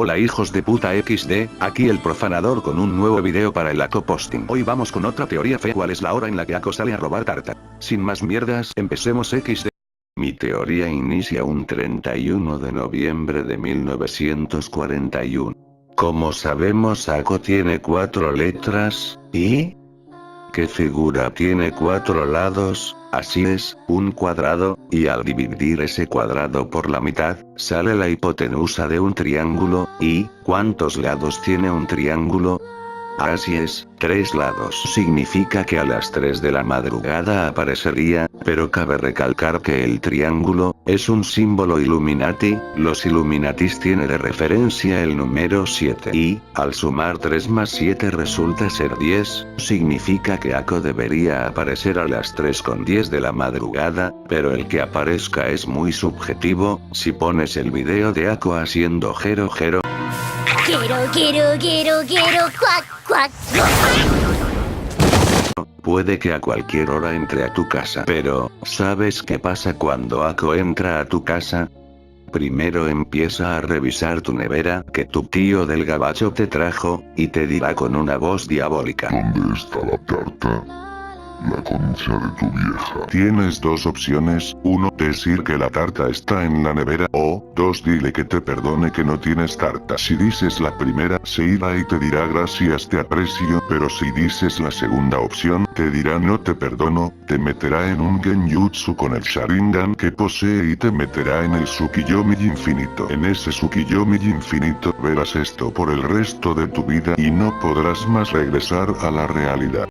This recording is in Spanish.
Hola hijos de puta XD, aquí el profanador con un nuevo video para el Ako Posting. Hoy vamos con otra teoría fe. ¿Cuál es la hora en la que Ako sale a robar tarta? Sin más mierdas, empecemos XD. Mi teoría inicia un 31 de noviembre de 1941. Como sabemos, Ako tiene 4 letras, ¿y? ¿Qué figura tiene 4 lados? Así es, un cuadrado, y al dividir ese cuadrado por la mitad, sale la hipotenusa de un triángulo, ¿y cuántos lados tiene un triángulo? Así es, 3 lados. Significa que a las 3 de la madrugada aparecería, pero cabe recalcar que el triángulo es un símbolo Illuminati. Los Illuminatis tienen de referencia el número 7 y, al sumar 3 más 7 resulta ser 10, significa que Ako debería aparecer a las 3:10 de la madrugada, pero el que aparezca es muy subjetivo. Si pones el video de Ako haciendo jero jero, cuac, cuac. puede que a cualquier hora entre a tu casa. Pero, ¿sabes qué pasa cuando Ako entra a tu casa? Primero empieza a revisar tu nevera que tu tío del gabacho te trajo, y te dirá con una voz diabólica: ¿Dónde está la tarta? La concha de tu vieja. Tienes dos opciones: 1, decir que la tarta está en la nevera, o 2, dile que te perdone que no tienes tarta. Si dices la primera, se irá y te dirá gracias, te aprecio, pero si dices la segunda opción, te dirá no te perdono, te meterá en un genjutsu con el Sharingan que posee y te meterá en el Tsukiyomi infinito. En ese Tsukiyomi infinito verás esto por el resto de tu vida y no podrás más regresar a la realidad.